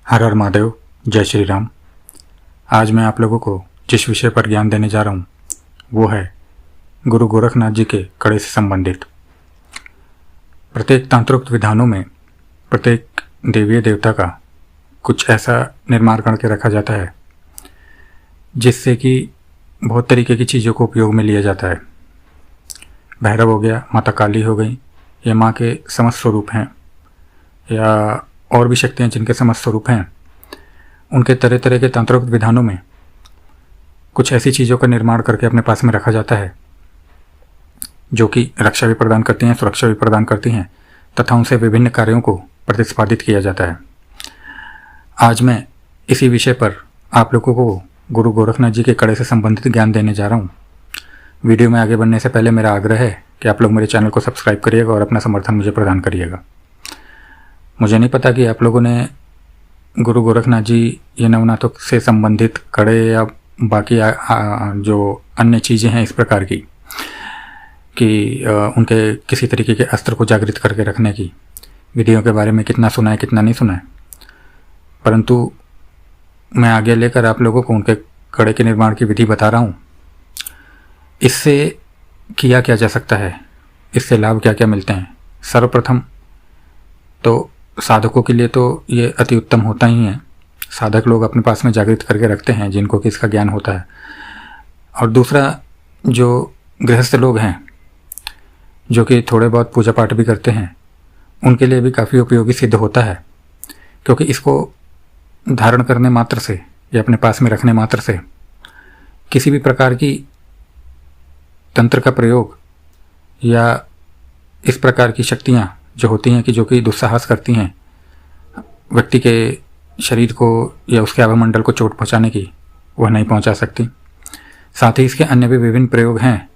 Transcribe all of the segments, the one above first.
हर हर महादेव, जय श्री राम। आज मैं आप लोगों को जिस विषय पर ज्ञान देने जा रहा हूँ वो है गुरु गोरखनाथ जी के कड़े से संबंधित। प्रत्येक तंत्रोक्त विधानों में प्रत्येक देवीय देवता का कुछ ऐसा निर्माण करके रखा जाता है जिससे कि बहुत तरीके की चीज़ों को उपयोग में लिया जाता है। भैरव हो गया, माता काली हो गई, ये माँ के समस्त स्वरूप हैं, या और भी शक्तियाँ जिनके समस्त स्वरूप हैं। उनके तरह तरह के तंत्रोक्त विधानों में कुछ ऐसी चीज़ों का निर्माण करके अपने पास में रखा जाता है जो कि रक्षा भी प्रदान करती हैं, सुरक्षा भी प्रदान करती हैं तथा उनसे विभिन्न कार्यों को प्रतिस्पादित किया जाता है। आज मैं इसी विषय पर आप लोगों को गुरु गोरखनाथ जी के कड़े से संबंधित ज्ञान देने जा रहा हूँ। वीडियो में आगे बढ़ने से पहले मेरा आग्रह है कि आप लोग मेरे चैनल को सब्सक्राइब करिएगा और अपना समर्थन मुझे प्रदान करिएगा। मुझे नहीं पता कि आप लोगों ने गुरु गोरखनाथ जी ये नवनाथों से संबंधित कड़े या बाकी जो अन्य चीज़ें हैं इस प्रकार की कि उनके किसी तरीके के अस्त्र को जागृत करके रखने की विधियों के बारे में कितना सुना है कितना नहीं सुना है, परंतु मैं आगे लेकर आप लोगों को उनके कड़े के निर्माण की विधि बता रहा हूँ। इससे किया क्या जा सकता है, इससे लाभ क्या क्या मिलते हैं। सर्वप्रथम तो साधकों के लिए तो ये अति उत्तम होता ही है। साधक लोग अपने पास में जागृत करके रखते हैं जिनको कि इसका ज्ञान होता है। और दूसरा, जो गृहस्थ लोग हैं जो कि थोड़े बहुत पूजा पाठ भी करते हैं, उनके लिए भी काफ़ी उपयोगी सिद्ध होता है, क्योंकि इसको धारण करने मात्र से या अपने पास में रखने मात्र से किसी भी प्रकार की तंत्र का प्रयोग या इस प्रकार की शक्तियाँ जो होती हैं कि जो कि दुस्साहस करती हैं व्यक्ति के शरीर को या उसके आभामंडल को चोट पहुंचाने की, वह नहीं पहुंचा सकती। साथ ही इसके अन्य भी विभिन्न प्रयोग हैं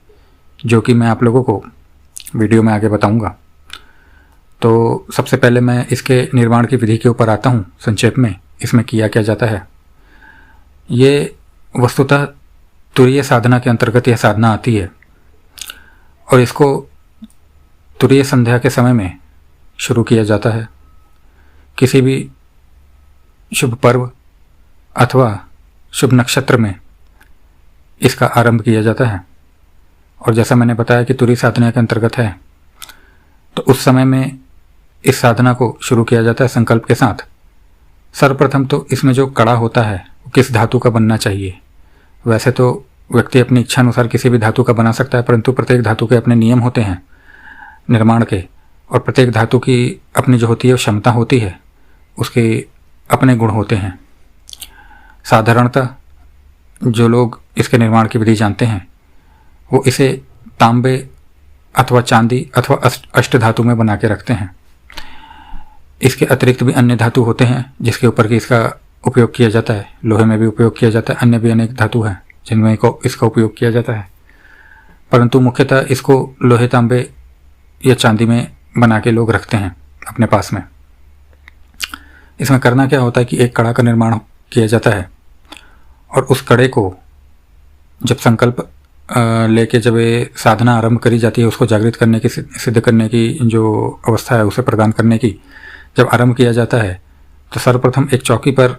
जो कि मैं आप लोगों को वीडियो में आगे बताऊंगा। तो सबसे पहले मैं इसके निर्माण की विधि के ऊपर आता हूं संक्षेप में। इसमें किया क्या जाता है, ये वस्तुतः तुरीय साधना के अंतर्गत यह साधना आती है और इसको तुरीय संध्या के समय में शुरू किया जाता है। किसी भी शुभ पर्व अथवा शुभ नक्षत्र में इसका आरंभ किया जाता है। और जैसा मैंने बताया कि तुरीय साधना के अंतर्गत है, तो उस समय में इस साधना को शुरू किया जाता है संकल्प के साथ। सर्वप्रथम तो इसमें जो कड़ा होता है वो किस धातु का बनना चाहिए। वैसे तो व्यक्ति अपनी इच्छा अनुसार किसी भी धातु का बना सकता है, परंतु प्रत्येक धातु के अपने नियम होते हैं निर्माण के, और प्रत्येक धातु की अपनी जो होती है क्षमता होती है, उसके अपने गुण होते हैं। साधारणतः जो लोग इसके निर्माण की विधि जानते हैं वो इसे तांबे अथवा चांदी अथवा अष्ट धातु में बना के रखते हैं। इसके अतिरिक्त भी अन्य धातु होते हैं जिसके ऊपर कि इसका उपयोग किया जाता है। लोहे में भी उपयोग किया जाता है, अन्य भी अनेक धातु हैं जिनमें इसका उपयोग किया जाता है, परंतु मुख्यतः इसको लोहे तांबे या चांदी में बना के लोग रखते हैं अपने पास में। इसमें करना क्या होता है कि एक कड़ा का निर्माण किया जाता है और उस कड़े को जब संकल्प लेके जब ये साधना आरंभ करी जाती है, उसको जागृत करने की, सिद्ध करने की जो अवस्था है उसे प्रदान करने की जब आरंभ किया जाता है, तो सर्वप्रथम एक चौकी पर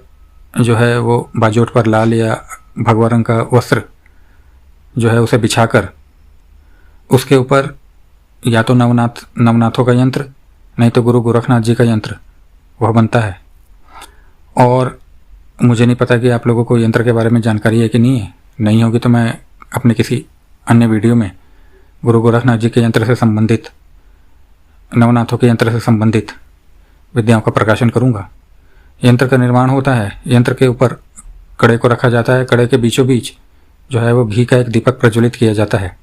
जो है वो बाजोट पर लाल या भगवा रंग का वस्त्र जो है उसे बिछाकर उसके ऊपर या तो नवनाथों का यंत्र, नहीं तो गुरु गोरखनाथ जी का यंत्र वह बनता है। और मुझे नहीं पता कि आप लोगों को यंत्र के बारे में जानकारी है कि नहीं है। नहीं होगी तो मैं अपने किसी अन्य वीडियो में गुरु गोरखनाथ जी के यंत्र से संबंधित, नवनाथों के यंत्र से संबंधित विद्याओं का प्रकाशन करूंगा। यंत्र का निर्माण होता है, यंत्र के ऊपर कड़े को रखा जाता है। कड़े के बीचों बीच जो है वो घी का एक दीपक प्रज्वलित किया जाता है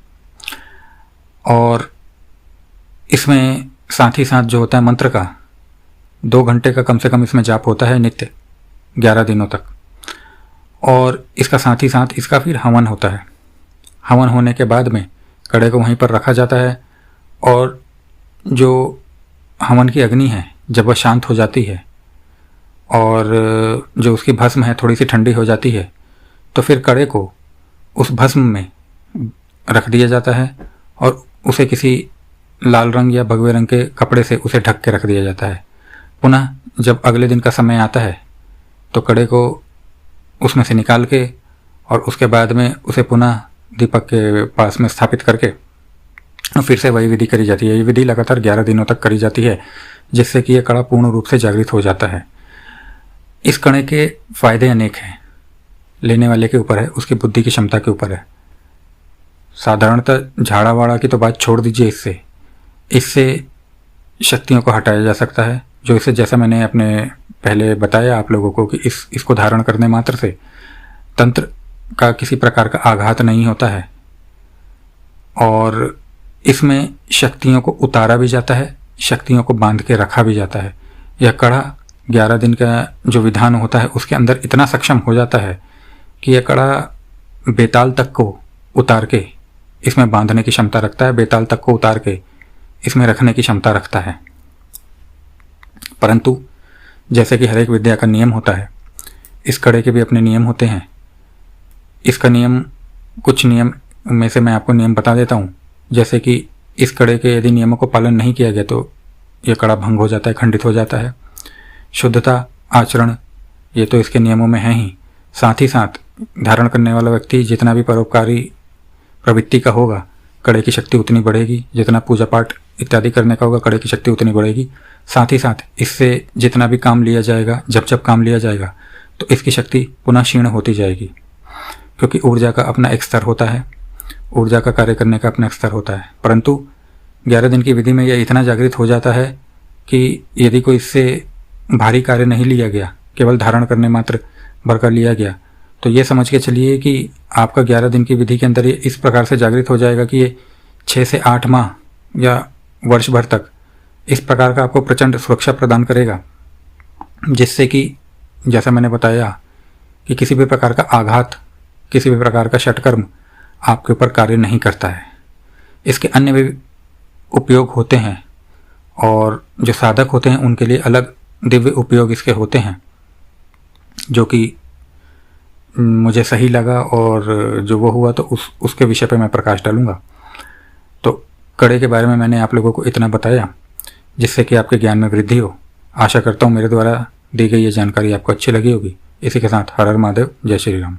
और इसमें साथ ही साथ जो होता है मंत्र का 2 घंटे का कम से कम इसमें जाप होता है नित्य 11 दिनों तक। और इसका साथ ही साथ इसका फिर हवन होता है। हवन होने के बाद में कड़े को वहीं पर रखा जाता है और जो हवन की अग्नि है जब वह शांत हो जाती है और जो उसकी भस्म है थोड़ी सी ठंडी हो जाती है, तो फिर कड़े को उस भस्म में रख दिया जाता है और उसे किसी लाल रंग या भगवे रंग के कपड़े से उसे ढक के रख दिया जाता है। पुनः जब अगले दिन का समय आता है तो कड़े को उसमें से निकाल के और उसके बाद में उसे पुनः दीपक के पास में स्थापित करके फिर से वही विधि करी जाती है। ये विधि लगातार 11 दिनों तक करी जाती है, जिससे कि यह कड़ा पूर्ण रूप से जागृत हो जाता है। इस कड़े के फायदे अनेक हैं, लेने वाले के ऊपर है, उसकी बुद्धि की क्षमता के ऊपर है। साधारणतः झाड़ा वाड़ा की तो बात छोड़ दीजिए, इससे शक्तियों को हटाया जा सकता है, जो इसे जैसा मैंने अपने पहले बताया आप लोगों को कि इसको धारण करने मात्र से तंत्र का किसी प्रकार का आघात नहीं होता है और इसमें शक्तियों को उतारा भी जाता है, शक्तियों को बांध के रखा भी जाता है। यह कड़ा 11 दिन का जो विधान होता है उसके अंदर इतना सक्षम हो जाता है कि यह कड़ा बेताल तक को उतार के इसमें बांधने की क्षमता रखता है, बेताल तक को उतार के इसमें रखने की क्षमता रखता है। परंतु जैसे कि हर एक विद्या का नियम होता है, इस कड़े के भी अपने नियम होते हैं। इसका नियम, कुछ नियम में से मैं आपको नियम बता देता हूँ। जैसे कि इस कड़े के यदि नियमों को पालन नहीं किया गया तो यह कड़ा भंग हो जाता है, खंडित हो जाता है। शुद्धता, आचरण, ये तो इसके नियमों में है ही। साथ ही साथ धारण करने वाला व्यक्ति जितना भी परोपकारी प्रवृत्ति का होगा, कड़े की शक्ति उतनी बढ़ेगी। जितना पूजा पाठ इत्यादि करने का होगा, कड़े की शक्ति उतनी बढ़ेगी। साथ ही साथ इससे जितना भी काम लिया जाएगा, जब जब काम लिया जाएगा, तो इसकी शक्ति पुनः क्षीण होती जाएगी, क्योंकि ऊर्जा का अपना एक स्तर होता है, ऊर्जा का कार्य करने का अपना एक स्तर होता है। परंतु 11 दिन की विधि में यह इतना जागृत हो जाता है कि यदि कोई इससे भारी कार्य नहीं लिया गया, केवल धारण करने मात्र भरकर लिया गया, तो ये समझ के चलिए कि आपका 11 दिन की विधि के अंदर ये इस प्रकार से जागृत हो जाएगा कि ये 6 से 8 माह या वर्ष भर तक इस प्रकार का आपको प्रचंड सुरक्षा प्रदान करेगा, जिससे कि जैसा मैंने बताया कि किसी भी प्रकार का आघात, किसी भी प्रकार का षटकर्म आपके ऊपर कार्य नहीं करता है। इसके अन्य भी उपयोग होते हैं और जो साधक होते हैं उनके लिए अलग दिव्य उपयोग इसके होते हैं, जो कि मुझे सही लगा और जो वो हुआ तो उसके विषय पे मैं प्रकाश डालूंगा। तो कड़े के बारे में मैंने आप लोगों को इतना बताया जिससे कि आपके ज्ञान में वृद्धि हो। आशा करता हूँ मेरे द्वारा दी गई ये जानकारी आपको अच्छी लगी होगी। इसी के साथ हर हर महादेव, जय श्री राम।